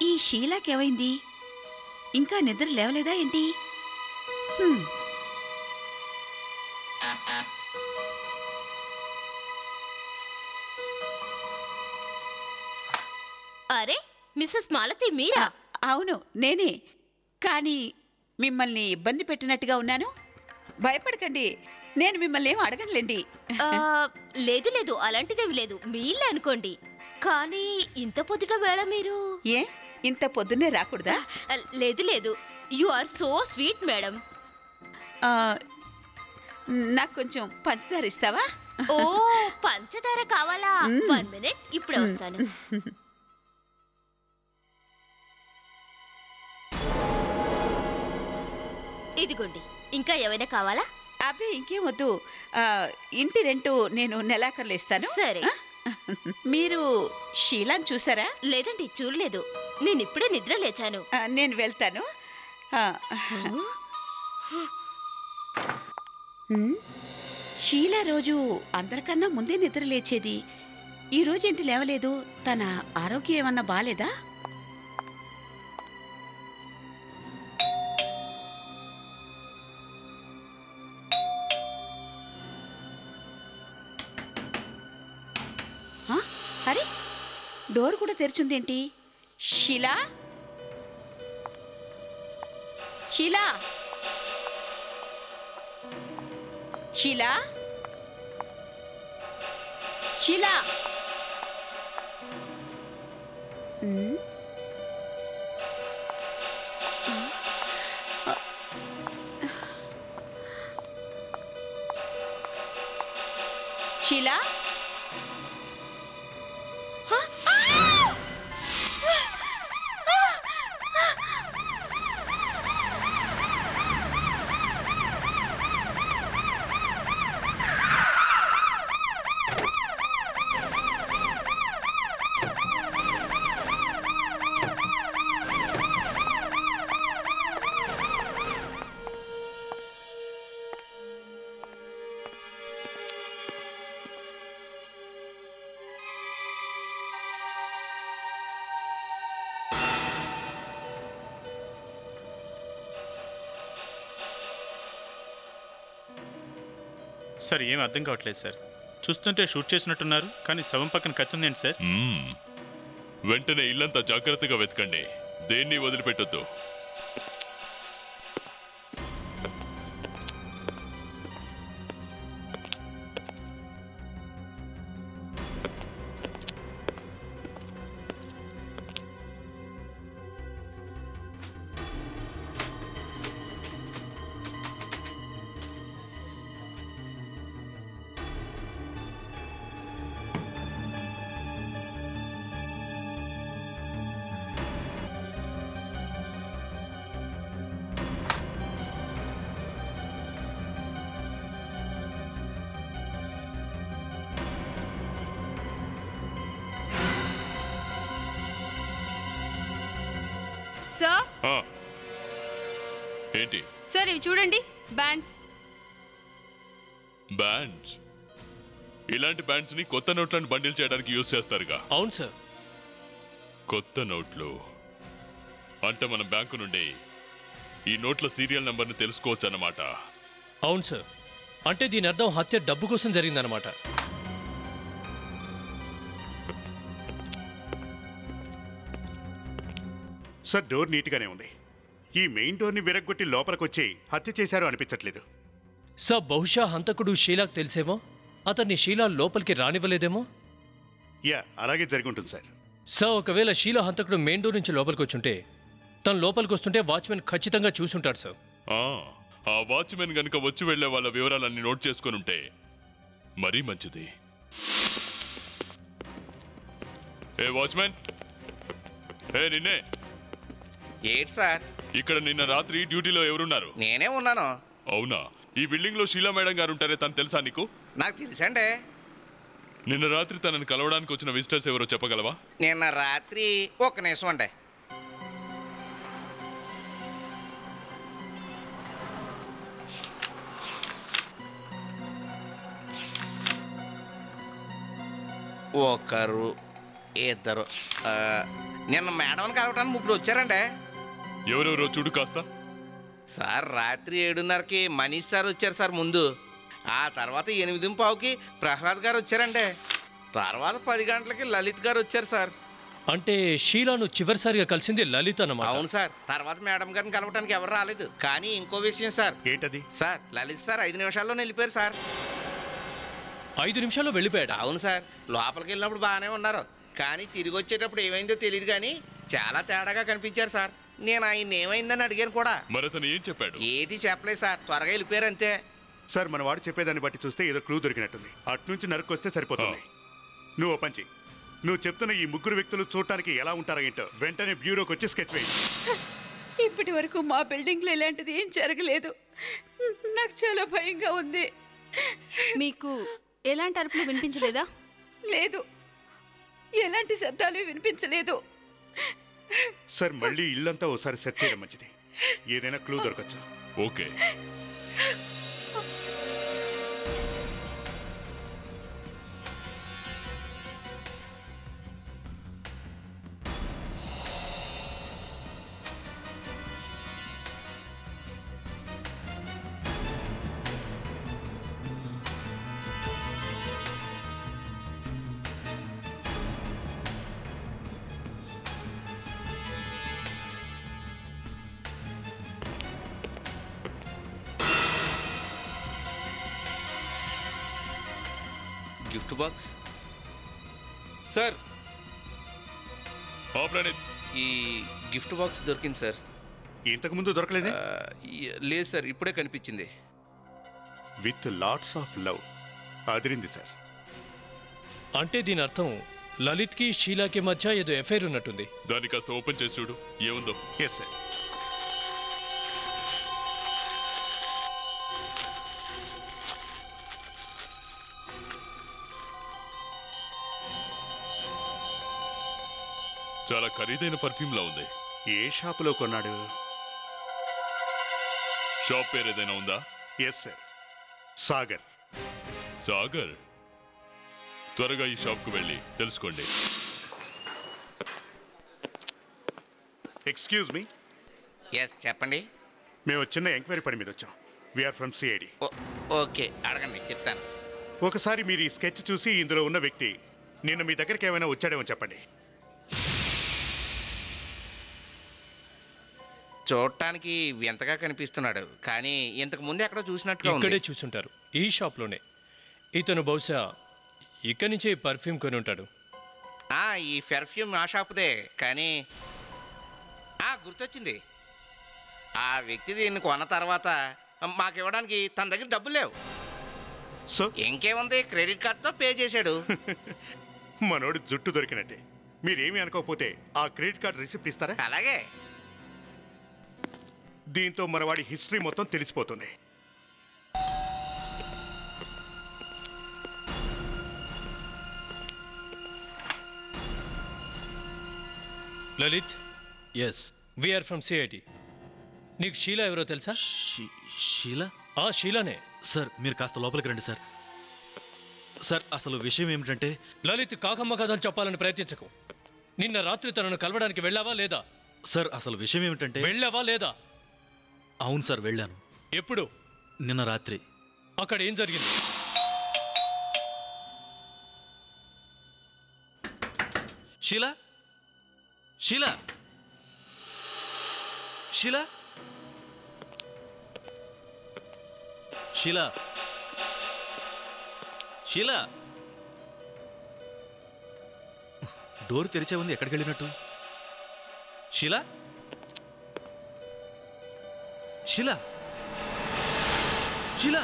ఈ షీలాకేమైంది? ఇంకా నిద్ర లేవలేదా ఏంటి? అరే మిస్సెస్ మాలతి మీరా? అవును నేనే. కానీ మిమ్మల్ని ఇబ్బంది పెట్టినట్టుగా ఉన్నాను. భయపడకండి, నేను మిమ్మల్ని ఏం అడగనులేండి. లేదు లేదు, అలాంటిదేమి లేదు, మీ ఇల్లే అనుకోండి. కానీ ఇంత పొద్దుట వేళ మీరు ఏ ఇంత పొద్దున్నే రాకూడదా? లేదు లేదు, you are so sweet madam. నాకు కొంచెం పంచదార ఇస్తావా? ఓ పంచదార కావాలా? 1 మినిట్, ఇప్పుడే వస్తాను. ఇదిగోండి, ఇంకా ఏమైనా కావాలా? అబ్బే ఇంకేం వద్దు. ఇంటి రెంటు నేను నెలాఖరులు ఇస్తాను. సరే. మీరు షీలాని చూసారా? లేదండి, చూడలేదు. నేను ఇప్పుడే నిద్ర లేచాను. నేను వెళ్తాను. షీలా రోజు అందరికన్నా ముందే నిద్ర లేచేది. ఈ రోజేంటి లేవలేదు? తన ఆరోగ్యం ఏమన్నా బాలేదా? అరే డోర్ కూడా తెరిచుందేంటి? షీలా, షీలా, షీలా, షీలా. షీలా, సార్ ఏం అర్థం కావట్లేదు సార్. చూస్తుంటే షూట్ చేసినట్టున్నారు, కానీ శవం పక్కన కత్తి ఉందేంటి సార్? వెంటనే ఇల్లంతా జాగ్రత్తగా వెతకండి, దేన్ని వదిలిపెట్టొద్దు. సార్, ఏంటి సార్ ఇవి చూడండి, బ్యాండ్స్. బ్యాండ్స్? ఇలాంటి బ్యాండ్స్ ని కొత్త నోట్లను బండిల్ చేయడానికి యూజ్ చేస్తారుగా? అవును సార్. కొత్త నోట్లు అంటే మన బ్యాంకు నుండి ఈ నోట్ల సీరియల్ నంబర్ని తెలుసుకోవచ్చు అన్నమాట. అవును సార్, అంటే దీని అర్థం హత్య డబ్బు కోసం జరిగిందన్నమాట. సార్, డోర్ నీట్గానే ఉంది. ఈ మెయిన్ డోర్ని విరగ్గొట్టి లోపలికొచ్చి హత్య చేశారు అనిపించట్లేదు. సార్, బహుశా హంతకుడు షీలాకు తెలిసేమో, అతన్ని షీలా లోపలికి రానివ్వలేదేమో. యా, అలాగే జరిగి ఉంటుంది సార్. సార్, ఒకవేళ షీలా హంతకుడు మెయిన్ డోర్ నుంచి లోపలికి వచ్చుంటే, తను లోపలికి వస్తుంటే వాచ్మెన్ ఖచ్చితంగా చూసుంటాడు సార్. ఆ వాచ్మెన్ గనుక వచ్చి వెళ్లే వాళ్ళ వివరాలన్నీ నోట్ చేసుకుని ఉంటే మరీ మంచిది. ఏ వాచ్మెన్, నిన్నే. ఏంటి సార్? ఇక్కడ నిన్న రాత్రి డ్యూటీలో ఎవరున్నారు? నేనే ఉన్నాను. అవునా? ఈ బిల్డింగ్ లో షీలా మేడం గారు ఉంటారే, తను తెలుసా నీకు? నాకు తెలుసండి. నిన్న రాత్రి తనని కలవడానికి వచ్చిన విజిటర్స్ ఎవరో చెప్పగలవా? నిన్న రాత్రి ఒక్క నిమిషం అండి. ఒకరు, ఇద్దరు నిన్న మేడం కలవడానికి ముగ్గురు వచ్చారండి. ఎవరెవరో చూడు కాస్త. సార్ రాత్రి 7:30కి మనీష్ సార్ వచ్చారు సార్ ముందు. ఆ తర్వాత 8:15కి ప్రహ్లాద్ గారు వచ్చారండి. తర్వాత 10 గంటలకి లలిత్ గారు వచ్చారు సార్. అంటే షీలాను చివరిసారిగా కలిసింది లలిత అన్నమాట. అవును సార్. తర్వాత మేడం గారిని కలవడానికి ఎవరు రాలేదు. కానీ ఇంకో విషయం సార్. ఏంటది? సార్ లలిత్ సార్ 5 నిమిషాల్లో వెళ్ళిపోయారు సార్. 5 నిమిషాల్లో వెళ్ళిపోయాడు. అవును సార్. లోపలికి వెళ్ళినప్పుడు బాగానే ఉన్నారు. కానీ తిరిగి వచ్చేటప్పుడు ఏమైందో తెలియదు కానీ చాలా తేడాగా కనిపించారు సార్. నేను ఆయన ఏమైందని అడిగాను కూడా. మరి అతను ఏం చెప్పాడు? ఏది చెప్పలేదు సార్. త్వరగా వెళ్ళిపోయారు అంతే. సార్ మన వాడు చెప్పేదాన్ని బట్టి చూస్తే ఏదో క్లూ దొరికినట్టుంది. అట్నుంచి నరుకొస్తే సరిపోతుంది. నువ్వు ఓ పంచి, నువ్వు చెప్తున్న ఈ ముగ్గురు వ్యక్తులు చూడటానికి ఎలా ఉంటారో ఏంటో వెంటనే బ్యూరోకి వచ్చి స్కెచ్ వేయి. ఇప్పటి వరకు మా బిల్డింగ్లో ఇలాంటిది ఏం జరగలేదు. నాకు చాలా భయంగా ఉంది. మీకు ఎలాంటి అరుపులు వినిపించలేదా? లేదు, ఎలాంటి శబ్దాలు వినిపించలేదు. సార్ మళ్ళీ ఇల్లంతా ఓసారి సెర్చ్ చేయడం మంచిది. ఏదైనా క్లూ దొరకచ్చు. ఓకే. Gift box sir. ఈ గిఫ్ట్ బాక్స్ దొరికింది సార్. ఇంతకు ముందు దొరకలేదే? లేదు సార్, ఇప్పుడే కనిపించింది. With lots of love. అదిరింది సార్. అంటే దీని అర్థం లలిత్కి షీలాకి మధ్య ఏదో ఎఫైర్ ఉన్నట్టుంది. దాన్ని కాస్త ఓపెన్ చేసి చూడు ఏముందో. Yes sir. చాలా ఖరీదైన పర్ఫ్యూమ్ లా ఉంది. ఏ షాపులో కొన్నాడు? షాప్ పేరు ఏదైనా ఉందా? Yes sir, Sagar. సాగర్. త్వరగా ఈ షాప్కు వెళ్ళి తెలుసుకోండి. Excuse me. ఎస్ చెప్పండి. మేము చిన్న ఎంక్వైరీ పని మీద వచ్చాం. We are from CID. ఓకే అడగండి, చెప్తాను. ఒకసారి మీరు ఈ స్కెచ్ చూసి ఇందులో ఉన్న వ్యక్తి నిన్న మీ దగ్గరికి ఏమైనా వచ్చాడేమో చెప్పండి. చూడటానికి వింతగా కనిపిస్తున్నాడు, కానీ ఇంతకు ముందు ఎక్కడో చూసినట్టుగా ఉంది. ఇక్కడే చూసుంటారు, ఈ షాప్లోనే. ఇతను బహుశా ఇక్కడి నుంచే పర్ఫ్యూమ్ కొని ఉంటాడు. ఈ పెర్ఫ్యూమ్ ఆ షాపుదే, కానీ గుర్తొచ్చింది. ఆ వ్యక్తి దీన్ని కొన్న తర్వాత మాకు ఇవ్వడానికి తన దగ్గర డబ్బులు లేవు. సో ఇంకేముంది, క్రెడిట్ కార్డుతో పే చేశాడు. మనోడు జుట్టు దొరికినట్టే. మీరేమీ అనుకోకపోతే ఆ క్రెడిట్ కార్డు రిసిప్ట్ ఇస్తారా? అలాగే. దీంతో మనవాడి హిస్టరీ మొత్తం తెలిసిపోతుంది. Lalit. Yes. We are from CID. నీకు షీలా ఎవరో తెలుసా? షీలా? షీలానే సార్, మీరు కాస్త లోపలికి రండి సార్. సార్, అసలు విషయం ఏమిటంటే... లలిత్, కాకమ్మ కథలు చెప్పాలని ప్రయత్నించకు. నిన్న రాత్రి తనను కలవడానికి వెళ్ళావా లేదా? సార్, అసలు విషయం ఏమిటంటే... వెళ్ళావా లేదా? అవును సార్, వెళ్ళాను. ఎప్పుడు? నిన్న రాత్రి. అక్కడ ఏం జరిగింది? షీలా? షీలా? షీలా? షీలా? షీలా? డోర్ తెరిచే ఉంది, ఎక్కడికి వెళ్ళినట్టు? Sheela? Sheela? Sheela?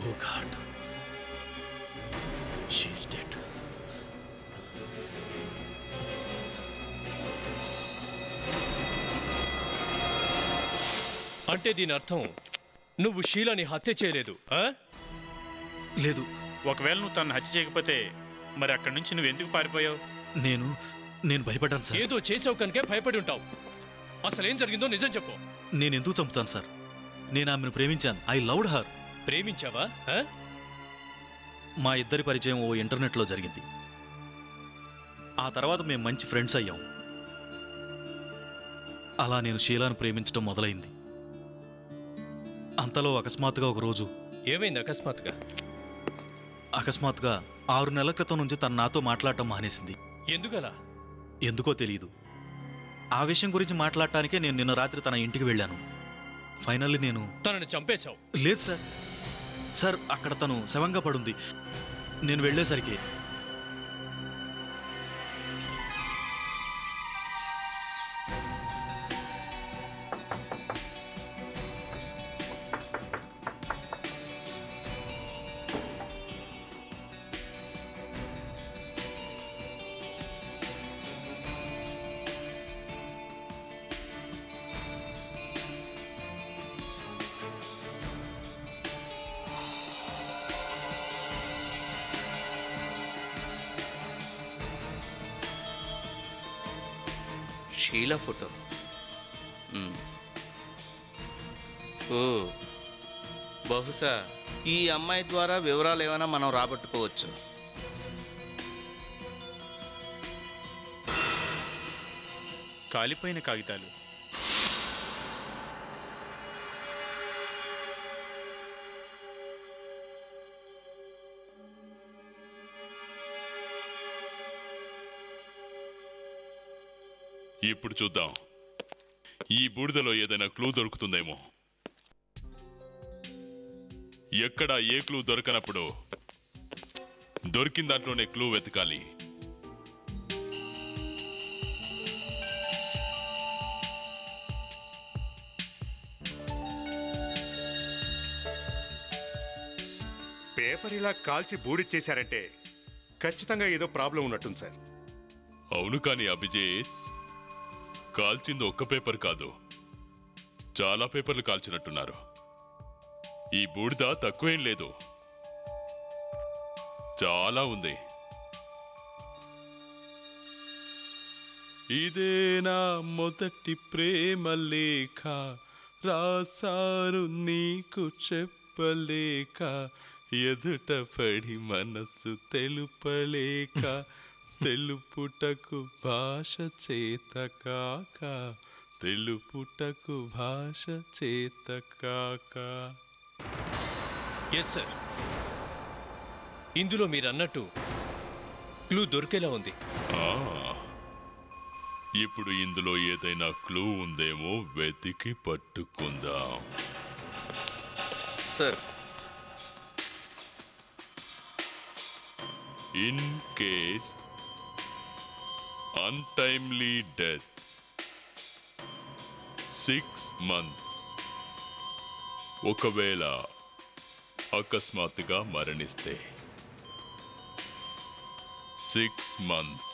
Oh God. She's dead. అంటే దీని అర్థం నువ్వు షీలాని హత్య చేయలేదు? లేదు. ఒకవేళ నువ్వు తను హత్య చేయకపోతే మరి అక్కడి నుంచి నువ్వు ఎందుకు పారిపోయావు? నేను భయపడ్డాను సార్. ఏదో చేసావు కనుకే భయపడి ఉంటావు. అసలు ఏం జరిగిందో నిజం చెప్పు. నేను ఎందుకు చంపుతాను సార్? నేను ఆమెను ప్రేమించాను. I loved her. ప్రేమించావా? మా ఇద్దరి పరిచయం ఓ ఇంటర్నెట్లో జరిగింది. ఆ తర్వాత మేము మంచి ఫ్రెండ్స్ అయ్యాం. అలా నేను షీలాను ప్రేమించడం మొదలైంది. అంతలో అకస్మాత్తుగా ఒకరోజు. ఏమైంది అకస్మాత్తుగా? అకస్మాత్తుగా 6 నెలల క్రితం నుంచి తను నాతో మాట్లాడటం మానేసింది. ఎందుకలా? ఎందుకో తెలియదు. ఆ విషయం గురించి మాట్లాడటానికే నేను నిన్న రాత్రి తన ఇంటికి వెళ్ళాను. ఫైనల్లీ నేను తనని చంపేశావు? లేదు సార్. సార్, అక్కడ తను శవంగా పడుంది. నేను వెళ్ళేసరికి షీలా ఫోటో. ఓ, బహుశా ఈ అమ్మాయి ద్వారా వివరాలు ఏమైనా మనం రాబట్టుకోవచ్చు. కాలిపోయిన కాగితాలు. ఇప్పుడు చూద్దాం, ఈ బూడిదలో ఏదైనా క్లూ దొరుకుతుందేమో. ఎక్కడ ఏ క్లూ దొరకనప్పుడు దొరికిన దాంట్లోనే క్లూ వెతకాలి. పేపర్ ఇలా కాల్చి బూడిచ్చేశారంటే ఖచ్చితంగా ఏదో ప్రాబ్లం ఉన్నట్టుంది సార్. అవును, కానీ అభిజిత్, కాల్చింది ఒక్క పేపర్ కాదు, చాలా పేపర్లు కాల్చినట్టున్నారు. ఈ బూడిద తక్కువేం లేదు, చాలా ఉంది. ఇదే నా మొదటి ప్రేమ లేఖ, రాసారు నీకు చెప్పలేక, ఎదుట పడి మనసు తెలుపలేక, తెలుపుటకు భాష చేత కాక, తెలుపుటకు భాష చేత కాక. ఎస్ సార్, ఇందులో మీరు అన్నట్టు క్లూ దొరికేలా ఉంది. ఇప్పుడు ఇందులో ఏదైనా క్లూ ఉందేమో వెతికి పట్టుకుందాం. Sir, in case untimely death 6 months. ఒకవేళ అకస్మాత్తుగా మరణిస్తే 6 months.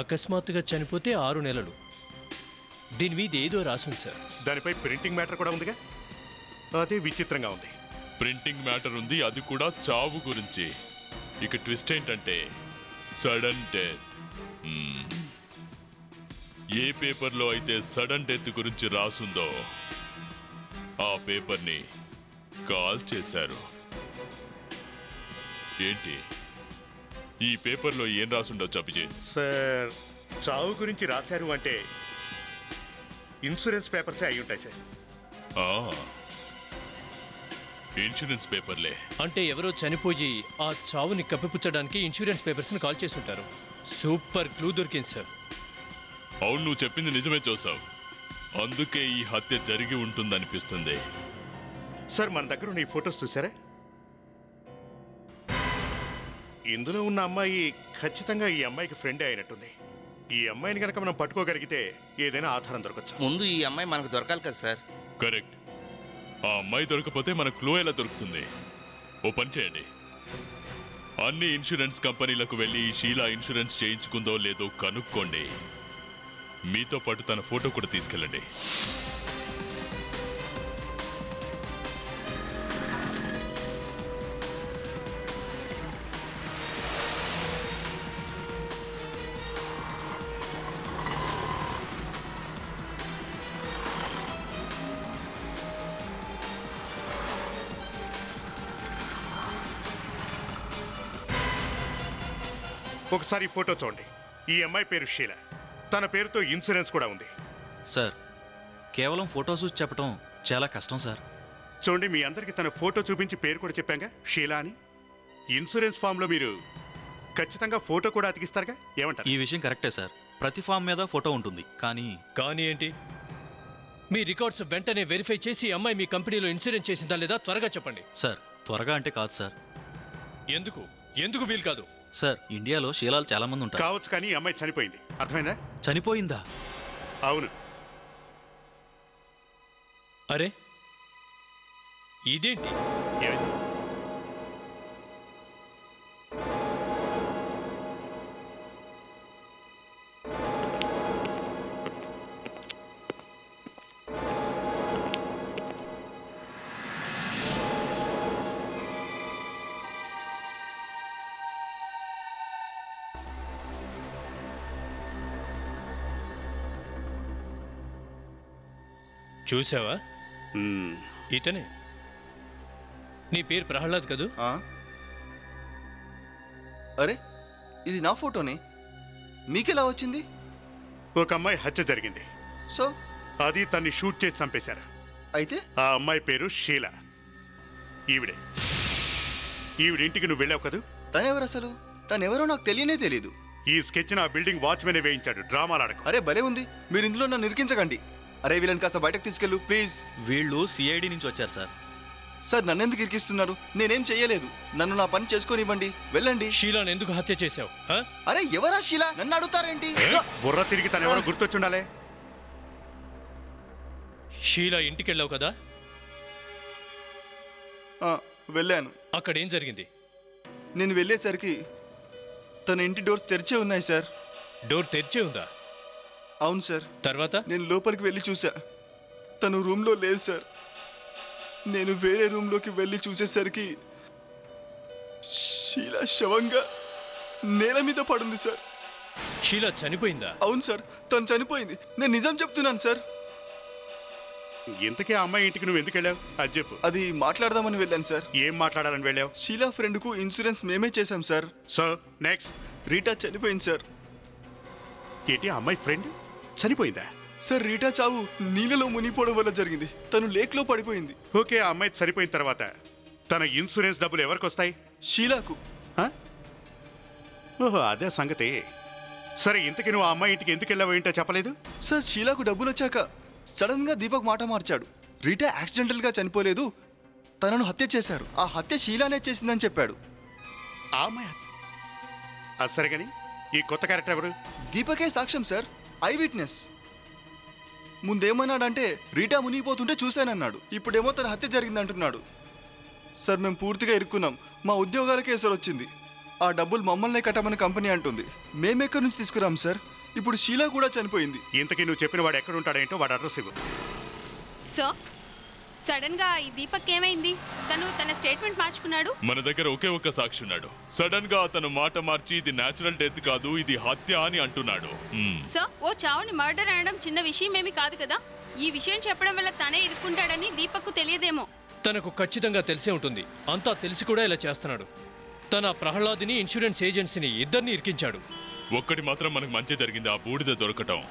అకస్మాత్తుగా చనిపోతే 6 నెలలు. దీని మీద ఏదో రాసుంది సార్. దానిపై ప్రింటింగ్ మ్యాటర్ కూడా ఉందిగా, అదే విచిత్రంగా ఉంది. ప్రింటింగ్ మ్యాటర్ ఉంది, అది కూడా చావు గురించి. ఇక ట్విస్ట్ ఏంటంటే సడన్ డెత్. ఏ పేపర్లో అయితే సడన్ డెత్ గురించి రాసుందో ఆ పేపర్ని కాల్ చేశారు. ఏంటి, ఈ పేపర్లో ఏం రాసుండొచ్చు అభిజిత్? సార్, చావు గురించి రాశారు అంటే ఇన్సూరెన్స్ పేపర్సే అయి ఉంటాయి సార్. ఇన్సూరెన్స్ పేపర్లే. అంటే ఎవరో చనిపోయి ఆ చావుని కప్పిపుచ్చడానికి ఇన్సూరెన్స్ పేపర్స్ని కాల్ చేసి ఉంటారు. సూపర్ క్లూ దొరికింది సార్. అవును, నువ్వు చెప్పింది నిజమే చూసావు. అందుకే ఈ హత్య జరిగి ఉంటుందనిపిస్తుంది. సార్, మన దగ్గర ఉన్న ఈ ఫొటోస్ చూసారా? ఇందులో ఉన్న అమ్మాయి ఖచ్చితంగా ఈ అమ్మాయికి ఫ్రెండే అయినట్టుంది. ఈ అమ్మాయిని కనుక మనం పట్టుకోగలిగితే ఏదైనా ఆధారం దొరకచ్చు. ముందు ఈ అమ్మాయి మనకు దొరకాలి కదా సార్. కరెక్ట్. ఆ అమ్మాయి దొరకపోతే మన క్లూ ఎలా దొరుకుతుంది? ఓ పని చేయండి, అన్ని ఇన్సూరెన్స్ కంపెనీలకు వెళ్ళి షీలా ఇన్సూరెన్స్ చేయించుకుందో లేదో కనుక్కోండి. మీతో పాటు తన ఫోటో కూడా తీసుకెళ్ళండి. ఒకసారి ఈ ఫోటో చూడండి. ఈ అమ్మాయి పేరు షీల. తన పేరుతో ఇన్సూరెన్స్ కూడా ఉంది. సార్ కేవలం ఫోటో చూసి చెప్పడం చాలా కష్టం సార్. చూడండి, మీ అందరికి తన ఫోటో చూపించి పేరు కూడా చెప్పాంగా, షీలా అని. ఇన్సూరెన్స్ ఫామ్లో మీరు ఖచ్చితంగా ఫోటో కూడా అతికిస్తారుగా, ఏమంటారు? ఈ విషయం కరెక్టే సార్. ప్రతి ఫామ్ మీద ఫోటో ఉంటుంది. కానీ ఏంటి? మీ రికార్డ్స్ వెంటనే వెరిఫై చేసి అమ్మాయి మీ కంపెనీలో ఇన్సూరెన్స్ చేసిందా లేదా త్వరగా చెప్పండి. సార్ త్వరగా అంటే కాదు సార్. ఎందుకు ఎందుకు వీలు కాదు? సార్ ఇండియాలో శీలాలు చాలా మంది ఉంటారు. కావచ్చు, కానీ ఈ అమ్మాయి చనిపోయింది. అర్థమైందా? చనిపోయిందా? అవును. అరే ఇదేంటి? ఏమైంది? చూసావా? ఇతనే. నీ పేరు ప్రహ్లాద్ కదూ? అరే ఇది నా ఫోటోనే, మీకెలా వచ్చింది? ఒక అమ్మాయి హత్య జరిగింది. సో అది తన్ని షూట్ చేసి చంపేశారు. అయితే ఆ అమ్మాయి పేరు షీలా. ఈవిడింటికి నువ్వు వెళ్ళావు కదూ? తనెవరు అసలు? తనెవరో నాకు తెలియనే తెలీదు. ఈ స్కెచ్ నా బిల్డింగ్ వాచ్మెనే వేయించాడు. డ్రామాలాడకు. అరే భలే ఉంది. మీరు ఇందులో నన్ను ఇరికించకండి. అరే వీళ్ళని కాస్త బయటకు తీసుకెళ్ళు ప్లీజ్. వీళ్ళు సిఐడి నుంచి వచ్చారు సార్. సార్ నన్నెందుకు ఇరికిస్తున్నారు? నేనేం చెయ్యలేదు. నన్ను నా పని చేసుకోనివ్వండి. వెళ్ళండి. షీలాను ఎందుకు హత్య చేశావు? అరే ఎవరా షీలా? నన్ను అడుగుతారేంటి? బుర్ర తిరిగి తను ఎవరో గుర్తొచ్చుండాలే. షీలా ఇంటికి వెళ్ళావు కదా? వెళ్ళాను. అక్కడేం జరిగింది? నేను వెళ్ళేసరికి తన ఇంటి డోర్ తెరిచే ఉన్నాయి సార్. డోర్ తెరిచే ఉందా? అవును సార్. తర్వాత నేను లోపలికి వెళ్ళి చూసా. తను రూమ్లో లేదు సార్. నేను వేరే రూమ్లోకి వెళ్ళి చూసేసరికి షీలా శవంగా నేల మీద పడుంది సార్. షీలా చనిపోయిందా? అవును సార్, తను చనిపోయింది. నేను నిజం చెప్తున్నాను సార్. ఇంతకీ ఆ అమ్మాయి ఇంటికి నువ్వు ఎందుకు వెళ్ళావు? అది చెప్పు. అది మాట్లాడదామని వెళ్ళాను సార్. ఏం మాట్లాడాలని వెళ్ళావు? షీలా ఫ్రెండ్కు ఇన్సూరెన్స్ మేమే చేశాం సార్. So next? రీటా చనిపోయింది సార్. ఏంటి, ఆ అమ్మాయి ఫ్రెండ్ చనిపోయిందా? సార్ రీటా చావు నీళ్ళలో మునిగిపోవడం వల్ల జరిగింది. తను లేక్లో పడిపోయింది. ఓకే, ఆ అమ్మాయి చనిపోయిన తర్వాత తన ఇన్సూరెన్స్ డబ్బులు ఎవరికి వస్తాయి? షీలాకు. ఓహో, అదే సంగతి. సరే, ఇంతకీ నువ్వు ఆ అమ్మాయి ఇంటికి ఎందుకు వెళ్ళావు ఏంటో చెప్పలేదు? సార్ షీలాకు డబ్బులు వచ్చాక సడన్ గా దీపక్ మాట మార్చాడు. రీటా యాక్సిడెంటల్ గా చనిపోలేదు, తనను హత్య చేశారు. ఆ హత్య షీలానే చేసిందని చెప్పాడు. ఆ అమ్మాయి అది సరే, కానీ ఈ కొత్త క్యారెక్టర్ ఎవరు? దీపకే సాక్ష్యం సార్, ఐ విట్నెస్. ముందేమన్నాడంటే రీటా మునిగిపోతుంటే చూశానన్నాడు. ఇప్పుడేమో తన హత్య జరిగిందంటున్నాడు. సార్ మేము పూర్తిగా ఇరుక్కున్నాం. మా ఉద్యోగాలకే ఎసరు వచ్చింది. ఆ డబ్బులు మమ్మల్నే కట్టమని కంపెనీ అంటుంది. మేమెక్కడి నుంచి తీసుకురాం సార్? ఇప్పుడు షీలా కూడా చనిపోయింది. ఇంతకీ నువ్వు చెప్పిన వాడు ఎక్కడ ఉంటాడేంటో వాడు అడ్రస్ ఇవ్వు. సో సడన్ గా ఈ దీపక్ ఏమైంది? తను తన స్టేట్మెంట్ మార్చుకున్నాడు. మన దగ్గర ఒకే ఒక్క సాక్షి ఉన్నాడు. సడన్ గా అతను మాట మార్చి ఇది నేచురల్ డెత్ కాదు, ఇది హత్య అని అంటున్నాడు. సో ఓ చావుని మర్డర్ అనడం చిన్న విషయం ఏమి కాదు కదా. ఈ విషయం చెప్పడం వల్ల తనే ఇరుక్కుంటాడని దీపక్ తెలియదేమో. తనకు ఖచ్చితంగా తెలిసే ఉంటుంది. అంతా తెలిసి కూడా ఇలా చేస్తున్నాడు. తన ప్రహ్లాద్ని, ఇన్సూరెన్స్ ఏజెన్సీని ఇద్దరిని ఇరికించాడు. ఒక్కటి మాత్రం మనకు మంచి జరిగింది, ఆ బూడిద దొరకటం.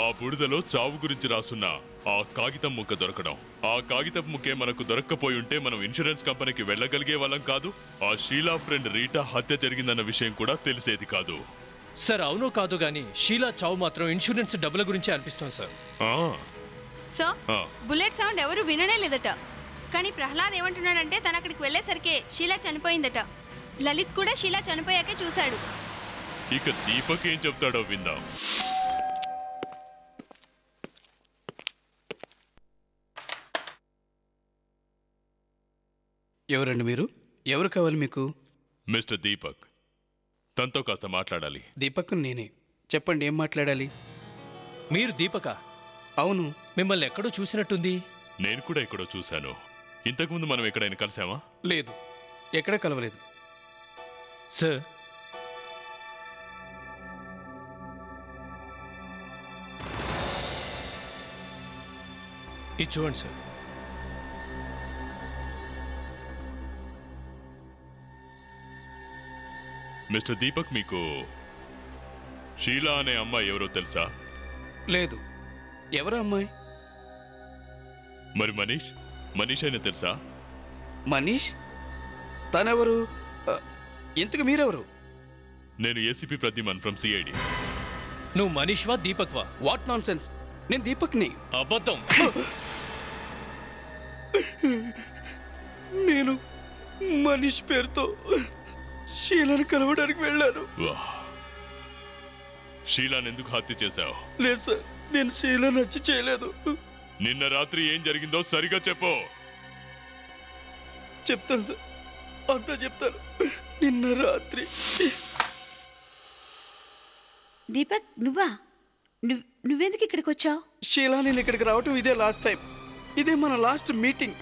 ఆ బూడిదలో చావు గురించి రాసున్న ఆ కాగితం ముక్క దొరకడం. ఆ కాగితం ముక్కే మనకు దొరక్కపోయి ఉంటే మనం ఇన్సూరెన్స్ కంపెనీకి వెళ్ళగలిగే వాళ్ళం కాదు. ఆ షీలా ఫ్రెండ్ రీటా హత్య జరిగిందన్న విషయం కూడా తెలిసేది కాదు. సార్ అవునో కాదు గానీ షీలా చావు మాత్రం ఇన్సూరెన్స్ డబ్బుల గురించే అనిపిస్తుంది సార్. సో బుల్లెట్ సౌండ్ ఎవరు విననే లేదట. కానీ ప్రహ్లాద్ ఏమంటున్నాడంటే తను అక్కడికి వెళ్ళేసరికి షీలా చనిపోయిందట. లలిత్ కూడా షీలా చనిపోయాకే చూశాడు. ఇక దీపక్ ఏం చెప్తాడో విందాం. ఎవరండి మీరు? ఎవరు కావాలి మీకు? మిస్టర్ దీపక్, తనతో కాస్త మాట్లాడాలి. దీపక్ నేనే. చెప్పండి, ఏం మాట్లాడాలి? మీరు దీపక? అవును. మిమ్మల్ని ఎక్కడో చూసినట్టుంది. నేను కూడా ఎక్కడో చూశాను. ఇంతకుముందు మనం ఎక్కడైనా కలిసామా? లేదు, ఎక్కడ కలవలేదు. సార్ ఇది చూడండి సార్. మిస్టర్ దీపక్, మీకు షీలా అనే అమ్మాయి ఎవరో తెలుసా? లేదు. ఎవరు అమ్మాయి? మరి మనీష్ అయినా తెలుసా? మనీష్? తనెవరు? ఇంతకు మీరెవరు? నేను ఏసీపీ ప్రద్యుమన్ ఫ్రమ్ సిఐడి. నువ్వు మనీష్వా దీపక్వా? What nonsense! నేను దీపక్ని. అబద్ధం. నేను మనీష్ పేరుతో షీలాను కలవడానికి వెళ్ళాను. షీలాను ఎందుకు హత్య చేశావు? లేదు సార్, నేను షీలాను హత్య చేయలేదు. నిన్న రాత్రి ఏం జరిగిందో సరిగా చెప్పు. చెప్తాను సార్, అంతా చెప్తాను. నిన్న రాత్రి దీపక్, నువ్వా? నువ్వెందుకు ఇక్కడికి వచ్చావు? షీలా, నేను ఇక్కడికి రావటం ఇదే లాస్ట్ టైం. ఇదే మన లాస్ట్ మీటింగ్.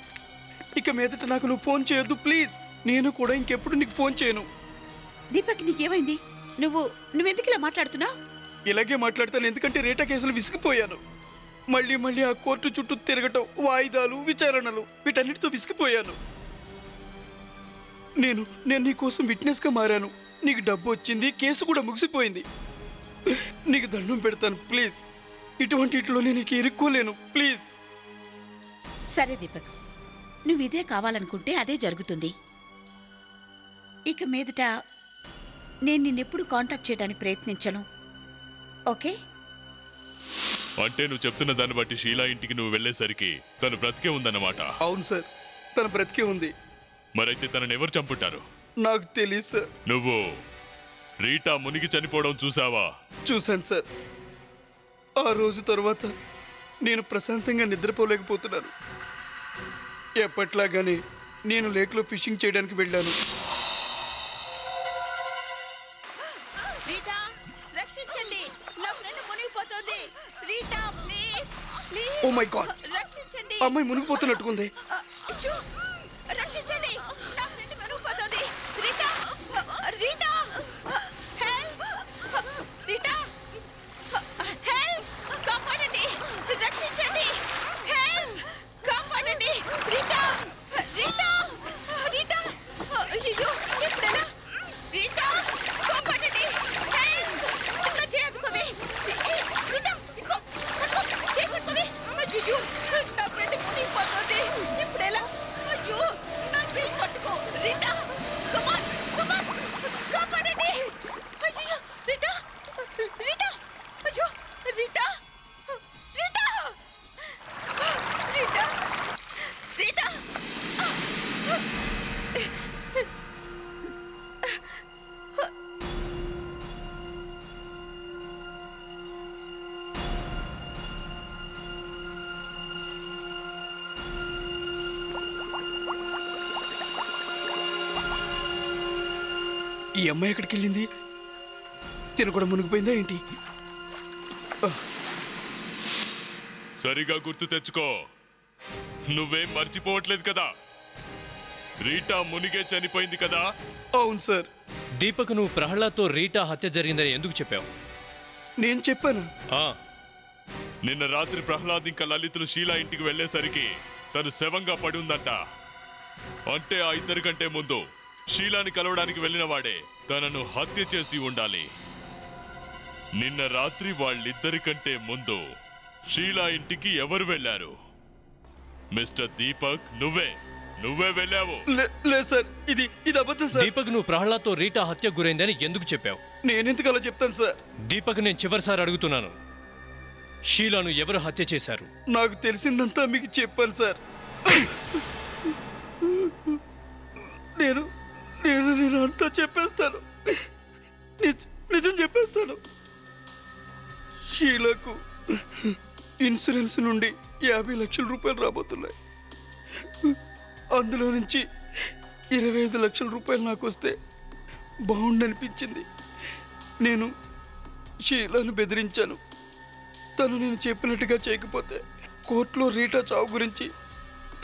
ఇక మీదట నాకు నువ్వు ఫోన్ చేయొద్దు ప్లీజ్. నేను కూడా ఇంకెప్పుడు నీకు ఫోన్ చేయను. దీపక్, నీకేమైంది? నువ్వెందుకు ఇలా మాట్లాడుతున్నావు? ఇలాగే మాట్లాడతాను, ఎందుకంటే రేటా కేసులు విసిగిపోయాను. మళ్ళీ ఆ కోర్టు చుట్టూ తిరగటం, వాయిదాలు, విచారణలు, వీటన్నిటితో విసిగిపోయాను. నేను నీ కోసం విట్నెస్గా మారాను. నీకు డబ్బు వచ్చింది, కేసు కూడా ముగిసిపోయింది. నీకు దండం పెడతాను ప్లీజ్. ఇటువంటిలో నేను నీకు ఇరుక్కోలేను ప్లీజ్. సరే దీపక్, నువ్వు ఇదే కావాలనుకుంటే అదే జరుగుతుంది. ఇక మీదట నేను నిన్నెప్పుడు కాంటాక్ట్ చేయడానికి ప్రయత్నించను, ఓకే? అంటే నువ్వు చెప్తున్న దాన్ని బట్టి షీలా ఇంటికి నువ్వు వెళ్ళేసరికి తను బ్రతికే ఉందన్నమాట. అవును సార్, తన బ్రతికే ఉంది. మరైతే తనని ఎవరు చంపుంటారు? నాకు తెలియదు సార్. నువ్వు రీటా మునిగి చనిపోవడం చూసావా? చూశాను సార్. ఆ రోజు తర్వాత నేను ప్రశాంతంగా నిద్రపోలేకపోతున్నాను. ఎప్పట్లాగానే నేను లేక్లో ఫిషింగ్ చేయడానికి వెళ్ళాను. ఓ మై గాడ్, అమ్మాయి మునిగిపోతున్నట్టుకుంది. ఈ అమ్మాయి ఎక్కడికి వెళ్ళింది? తిను కూడా మునిగిపోయిందా ఏంటి? సరిగా గుర్తు తెచ్చుకో. నువ్వేం మర్చిపోవట్లేదు కదా? రీటా మునిగే చనిపోయింది కదా? అవును సార్. దీపక్, నువ్వు ప్రహ్లాద్తో రీటా హత్య జరిగిందని ఎందుకు చెప్పావు? నేను చెప్పాను. నిన్న రాత్రి ప్రహ్లాద్ ఇంకా లలితులు షీలా ఇంటికి వెళ్ళేసరికి తను శవంగా పడి ఉందంట. అంటే ఆ ఇద్దరి కంటే ముందు షీలాని కలవడానికి వెళ్ళిన వాడే తనను హత్య చేసి ఉండాలి. నిన్న రాత్రి వాళ్ళిద్దరి కంటే ముందు షీలా ఇంటికి ఎవరు వెళ్ళారు? మిస్టర్ దీపక్, నువ్వే వెళ్ళావు. లేదు సార్, ఇది అబద్ధం సార్. దీపక్, నువ్వు ప్రహ్లాద్తో రీటా హత్య గురైందని ఎందుకు చెప్పావు? నేనెందుకు అలా చెప్తాను సార్? దీపక్, నేను చివరిసారి అడుగుతున్నాను, షీలాను ఎవరు హత్య చేశారు? నాకు తెలిసిందంతా మీకు చెప్పాను సార్. నేను అంతా చెప్పేస్తాను, నిజం చెప్పేస్తాను. షీలాకు ఇన్సూరెన్స్ నుండి 50 లక్షల రూపాయలు రాబోతున్నాయి. అందులో నుంచి 25 లక్షల రూపాయలు నాకు వస్తే బాగుండనిపించింది. నేను షీలాను బెదిరించాను. తను నేను చెప్పినట్టుగా చేయకపోతే కోర్టులో రీటా చావు గురించి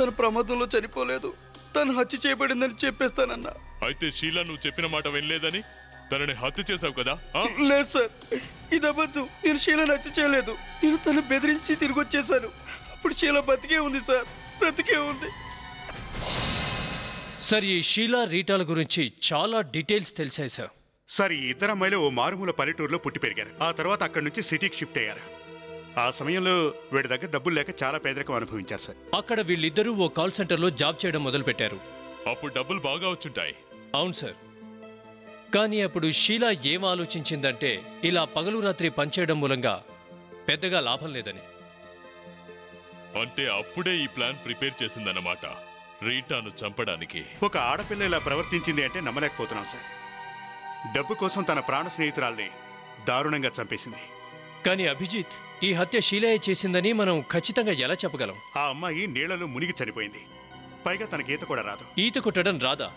తన ప్రమాదంలో చనిపోలేదు, తను హత్య చేయబడిందని చెప్పేస్తానన్నా. అయితే షీలా నువ్వు చెప్పిన మాట వినలేదని తనని హత్య చేశావు కదా? లేదు సార్, ఇది అబద్ధం. నేను షీలాను హత్య చేయలేదు. నేను తను బెదిరించి తిరిగి వచ్చేసాను. అప్పుడు షీలా బతికే ఉంది సార్, బ్రతికే ఉంది. సార్, ఈ షీలా రీటాల గురించి చాలా డీటెయిల్స్ తెలిసాయి సార్. సార్, ఈ ఇద్దరు అమ్మాయిలు ఓ మారుమూల పల్లెటూరులో పుట్టి పెరిగారు. ఆ తర్వాత అక్కడి నుంచి సిటీకి షిఫ్ట్ అయ్యారు. ఆ సమయంలో వీడి దగ్గర డబ్బులు లేక చాలా పేదరికం అనుభవించారు సార్. అక్కడ వీళ్ళిద్దరూ ఓ కాల్ సెంటర్లో జాబ్ చేయడం మొదలుపెట్టారు. అప్పుడు డబ్బులు బాగా వచ్చుంటాయి. అవును సార్. కానీ అప్పుడు షీలా ఏం ఆలోచించిందంటే ఇలా పగలు రాత్రి పనిచేయడం మూలంగా పెద్దగా లాభం లేదని. అంటే అప్పుడే ఈ ప్లాన్ ప్రిపేర్ చేసిందన్నమాట, రీటాను చంపడానికి. ఒక ఆడపిల్ల ఇలా ప్రవర్తించింది అంటే నమ్మలేకపోతున్నాం సార్. డబ్బు కోసం తన ప్రాణ స్నేహితురాల్ని దారుణంగా చంపేసింది. కానీ అభిజిత్, ఈ హత్య షీలయే చేసిందని మనం ఖచ్చితంగా ఎలా చెప్పగలం? ఆ అమ్మాయి నీళ్లలో మునిగి చనిపోయింది. పైగా తనకి ఈత కూడా రాదు. ఈత కొట్టడం రాదా?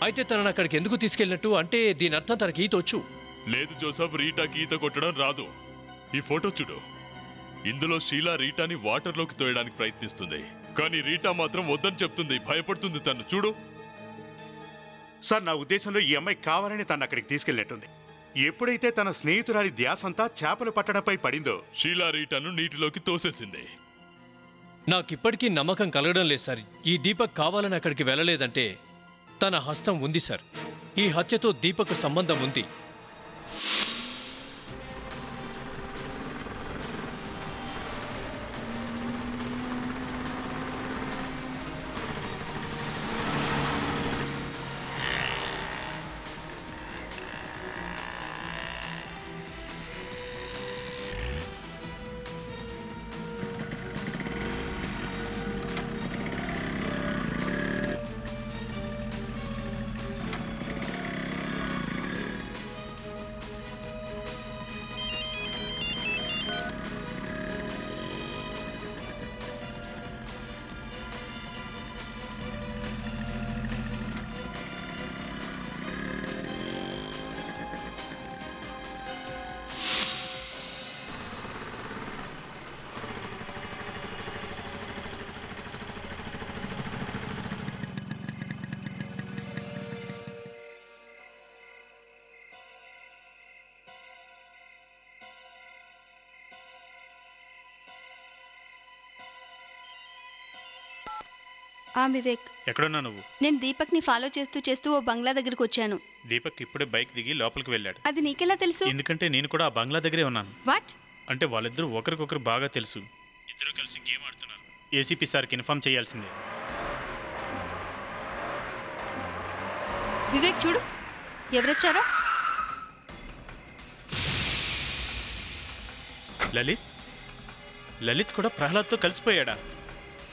అయితే తనను అక్కడికి ఎందుకు తీసుకెళ్ళినట్టు? అంటే దీని అర్థం తనకి ఈత వచ్చు. లేదు జోసఫ్, రీటాకి ఈత కొట్టడం రాదు. ఈ ఫోటో చూడు. ఇందులో షీలా రీటాని వాటర్లోకి తోయడానికి ప్రయత్నిస్తుంది, కానీ రీటా మాత్రం వద్దని చెప్తుంది, భయపడుతుంది. తను చూడు. సార్, నా ఉద్దేశంలో ఈ అమ్మాయి కావాలని తను అక్కడికి తీసుకెళ్ళినట్టుంది. ఎప్పుడైతే తన స్నేహితురాలి ధ్యాసంతా చేపలు పట్టడంపై పడిందో షీలా రీటాను నీటిలోకి తోసేసింది. నాకిప్పటికీ నమ్మకం కలగడం లేదు సార్. ఈ దీపక్ కావాలని అక్కడికి వెళ్ళలేదంటే తన హస్తం ఉంది సార్. ఈ హత్యతో దీపక్ సంబంధం ఉంది. వివేక్, ఎక్కడున్నా నువ్వు? నేను దీపక్ని ఫాలో చేస్తూ ఓ బంగ్లా దగ్గరకు వచ్చాను. దీపక్ ఇప్పుడే బైక్ దిగి లోపలికి వెళ్ళాడు. అది నీకెలా తెలుసు? ఎందుకంటే నేను కూడా ఆ బంగ్లా దగ్గరే ఉన్నాను. వాట్? అంటే వాళ్ళిద్దరూ ఒకరికొకరు బాగా తెలుసు. ఇద్దరు కలిసి గేమ్ ఆడుతున్నారు. ఏసీపీ సార్కి ఇన్ఫార్మ్ చేయాల్సిందే. వివేక్ చూడు, ఎవరొచ్చారో. లలిత్ కూడా ప్రహ్లాద్తో కలిసిపోయాడా?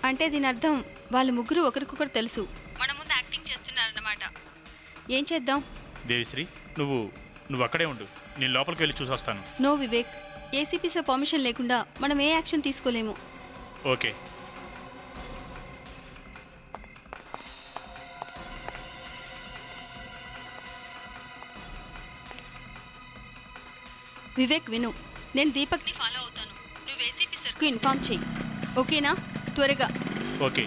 అంటే దీని అర్థం వాళ్ళు ముగ్గురు ఒకరికొకరు తెలుసు, మన ముందు యాక్టింగ్ చేస్తున్నారన్నమాట. ఏం చేద్దాం? దేవిశ్రీ, నువ్వు అక్కడే ఉండు. నేను లోపలికి వెళ్ళి చూసొస్తాను. No Vivek, ACP sir permission లేకుండా మనం ఏ యాక్షన్ తీసుకోలేము. ఓకే. వివేక్ విను, నేను దీపక్ని ఫాలో అవుతాను. నువ్వు ఏసీపీ సార్కు ఇన్ఫార్మ్ చెయ్యి, ఓకేనా? త్వరగా. ఓకే.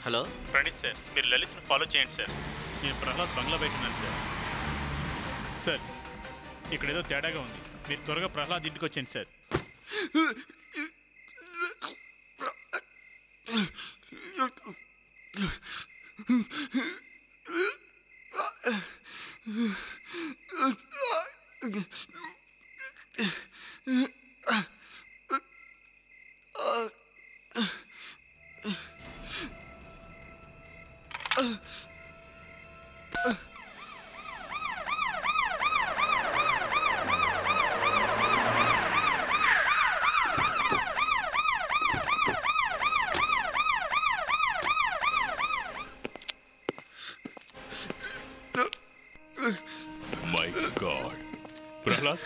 హలో ప్రణీత్ సార్, మీరు లలిత్ను ఫాలో చేయండి సార్. నేను ప్రహ్లాద్ బంగ్లా బయట ఉన్నాను సార్. సార్, ఇక్కడ ఏదో తేడాగా ఉంది. మీరు త్వరగా ప్రహ్లాద్ ఇంటికి వచ్చేయండి సార్. మై గాడ్, ప్రహ్లాద్,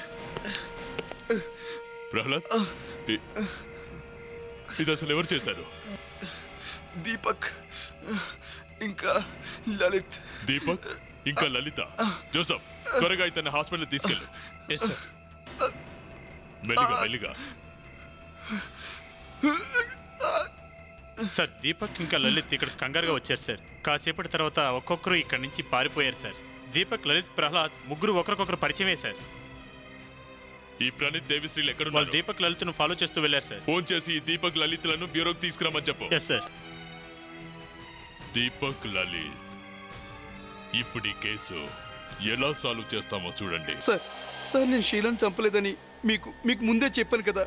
ఇది అసలు ఎవరు చేశారు? దీపక్ ఇంకా లలిత్. దీపక్ ఇంకా లలిత. జోసఫ్, త్వరగా ఇతన్ని హాస్పిటల్ తీసుకెళ్ళు. మెల్లిగా. సార్ దీపక్ ఇంకా లలిత్ ఇక్కడ కంగారుగా వచ్చారు సార్. కాసేపటి తర్వాత ఒక్కొక్కరు ఇక్కడి నుంచి పారిపోయారు సార్. దీపక్, లలిత్, ప్రహ్లాద్ ముగ్గురు ఒకరికొకరు పరిచయమే సార్. ఈ ప్రణీత్, దేవిశ్రీలు ఎక్కడ వాళ్ళు దీపక్, లలిత్ను ఫాలో చేస్తూ వెళ్ళారు సార్. ఫోన్ చేసి ఈ దీపక్, లలిత్లను బ్యూరోకి తీసుకురమ్మని చెప్పు. Yes sir. దీపక్, లలిత్, ఇప్పుడు ఈ కేసు ఎలా సాల్వ్ చేస్తామో చూడండి. సార్ సార్ నేను షీలాను చంపలేదని మీకు ముందే చెప్పాను కదా.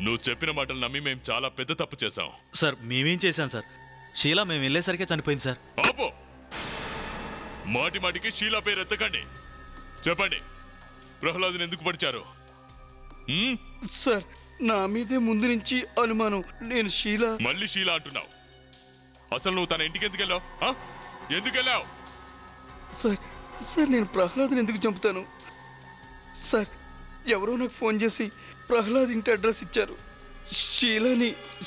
నువ్వు చెప్పిన మాటలు నమ్మి మేము చాలా పెద్ద తప్పు చేశాం. సార్ మేమేం చేశాం సార్? షీలా మేము వెళ్ళేసరికే చనిపోయింది సార్. ఆపో! మాటి మాటికి షీలా పేరు ఎత్తకండి. చెప్పండి, ప్రహ్లాద్ని ఎందుకు పడిచారు? సార్ నా మీదే ముందు నుంచి అనుమానం. నేను షీలా. మళ్ళీ షీలా అంటున్నావు. అసలు నువ్వు తన ఇంటికి ఎందుకు వెళ్ళావు? ఎందుకు వెళ్ళావు? సార్ నేను ప్రహ్లాద్ని ఎందుకు చంపుతాను సార్? ఎవరో నాకు ఫోన్ చేసి ప్రహ్లాద్ ఇంటి అడ్రస్ ఇచ్చారు.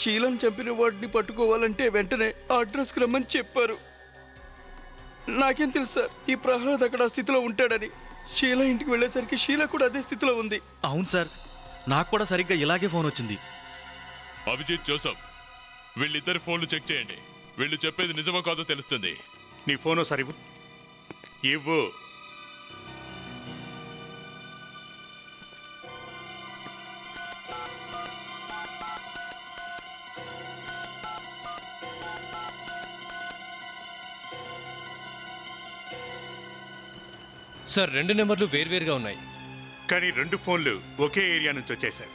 షీలాని చంపిన వాడిని పట్టుకోవాలంటే వెంటనే ఆ అడ్రస్కి రమ్మని చెప్పారు. నాకేం తెలుసు సార్ ఈ ప్రహ్లాద్ అక్కడ ఆ స్థితిలో ఉంటాడని. షీలా ఇంటికి వెళ్ళేసరికి షీలా కూడా అదే స్థితిలో ఉంది. అవును సార్, నాకు కూడా సరిగ్గా ఇలాగే ఫోన్ వచ్చింది. అభిజిత్, జోసఫ్, వీళ్ళిద్దరి ఫోన్లు చెక్ చేయండి. వీళ్ళు చెప్పేది నిజమో కాదో తెలుస్తుంది. నీ ఫోను సరివు ఇవ్వు. సార్ 2 నెంబర్లు వేర్వేరుగా ఉన్నాయి, కానీ 2 ఫోన్లు ఒకే ఏరియా నుంచి వచ్చేసాయి.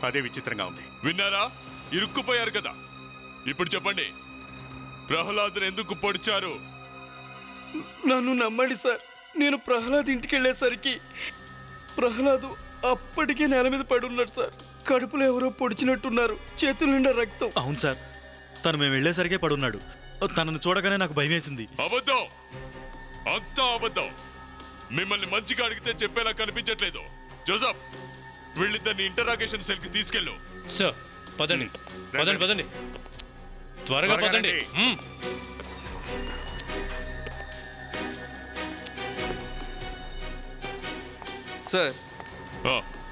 అదే విచిత్రంగా ఉంది. విన్నారా? ఇరుక్కుపోయారు కదా. ఇప్పుడు చెప్పండి, ప్రహ్లాద్ని ఎందుకు పొడిచారు? నన్ను నమ్మండి సార్, నేను ప్రహ్లాద్ ఇంటికి వెళ్ళేసరికి ప్రహ్లాదు అప్పటికే నేల మీద పడి ఉన్నాడు సార్. కడుపులో ఎవరో పొడిచినట్టున్నారు, చేతుల నిండా రక్తం. అవును సార్, తను మేము వెళ్ళేసరికే పడున్నాడు. తనను చూడగానే నాకు భయం వేసింది. అబద్ధం, అంతా అబద్ధం. మిమ్మల్ని మంచిగా అడిగితే చెప్పేలా కనిపించట్లేదు. జోసఫ్, వీళ్ళిద్దరిని ఇంటరాగేషన్ సెల్ కి తీసుకెళ్ళు. సార్ పదండి పదండి పదండి, త్వరగా పదండి. సార్,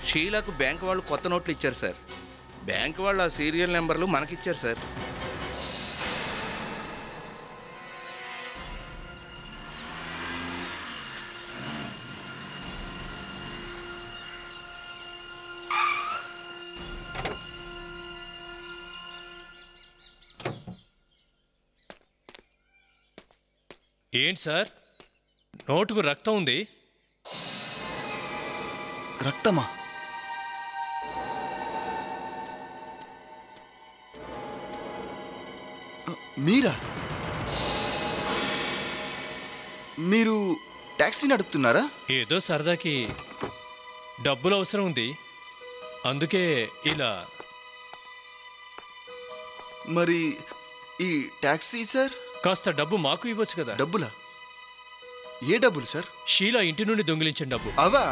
షీలాకు బ్యాంక్ వాళ్ళు కొత్త నోట్లు ఇచ్చారు సార్. బ్యాంక్ వాళ్ళు ఆ సీరియల్ నెంబర్లు మనకిచ్చారు సార్. ఏంటి సార్, నోటుకు రక్తం ఉంది? రక్తమా? మీరా? మీరు టాక్సీ నడుపుతున్నారా? ఏదో సరదాకి డబ్బులు అవసరం ఉంది, అందుకే ఇలా. మరి ఈ టాక్సీ సార్? కాస్త డబ్బు మాకు ఇవ్వచ్చు కదా. డబ్బులా? ఏ డబ్బులు సార్? షీలా ఇంటి నుండి దొంగిలించిన డబ్బు. అవా?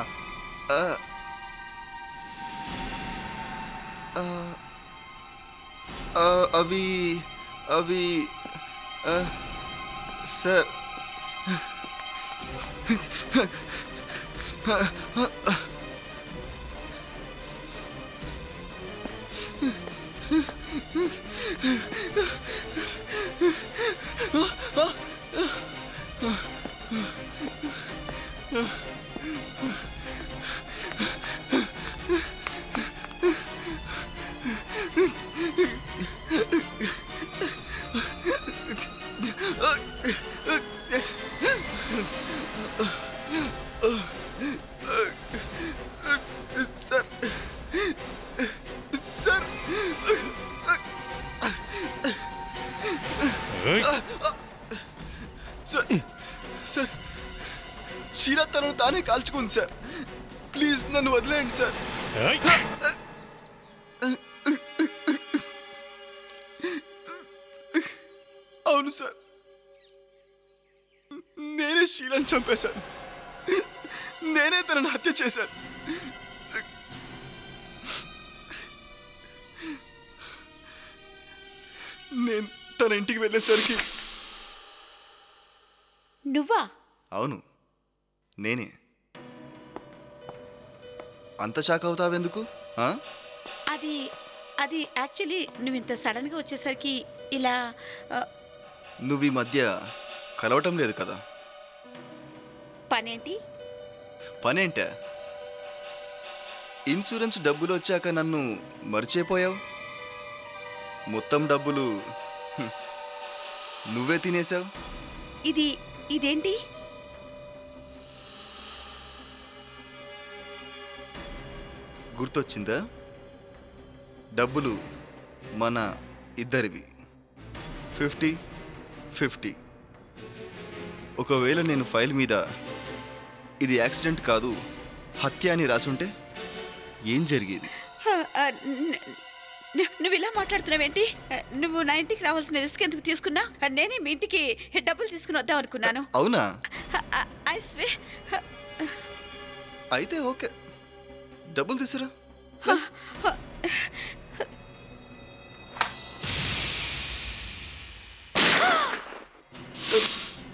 అవి అవి సార్ సార్, షీలా తనను తానే కాల్చుకుంది సార్. ప్లీజ్ నన్ను వదిలేయండి సార్. అవును సార్, నేనే షీలాను చంపేశాను. నేనే తనను హత్య చేశాను. నేను తన ఇంటికి వెళ్ళేసరికి. నువ్వా? అవును, నేనే. అంత షాక్ అవుతావెందుకు? అది యాక్చువల్లీ నువ్వు ఇంత సడన్గా వచ్చేసరికి ఇలా నువ్వు ఈ మధ్య కలవటం లేదు కదా. పనేంటి? పనేంటా? ఇన్సూరెన్స్ డబ్బులు వచ్చాక నన్ను మర్చిపోయావు. మొత్తం డబ్బులు నువ్వే తినేసావు. ఇదేంటి? గుర్తొచ్చిందా? డబ్బులు మన ఇద్దరివి 50-50. ఒకవేళ నేను ఫైల్ మీద ఇది యాక్సిడెంట్ కాదు హత్య అని రాసుంటే ఏం జరిగేది? నువ్వు ఇలా మాట్లాడుతున్నావేంటి? నువ్వు నా ఇంటికి రావాల్సిన రిస్క్ ఎందుకు తీసుకున్నా? నేనే మీ ఇంటికి డబ్బులు తీసుకుని వద్దాం అనుకున్నాను. అవునా? ఐ స్వే. అయితే ఓకే, డబ్బులు తీసురా.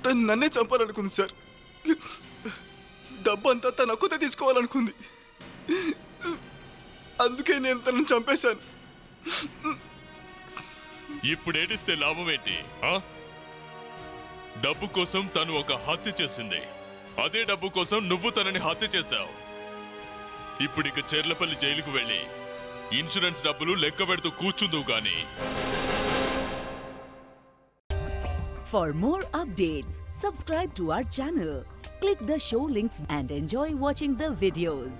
తను నన్నే చంపాలనుకుంది సార్. డబ్బు అంతా తన అక్కుతే తీసుకోవాలనుకుంది. అందుకే నేను తనను చంపేశాను. ఇప్పుడు ఏడిస్తే లాభం ఏంటి? డబ్బు కోసం తను ఒక హత్య చేసింది. అదే డబ్బు కోసం నువ్వు తనని హత్య చేశావు. ఇప్పుడు ఇక చెర్లపల్లి జైలుకు వెళ్ళి ఇన్సూరెన్స్ డబ్బులు లెక్క పెడుతూ కూర్చుందువు గాని. For more updates, subscribe to our channel, click the show links and enjoy watching the videos.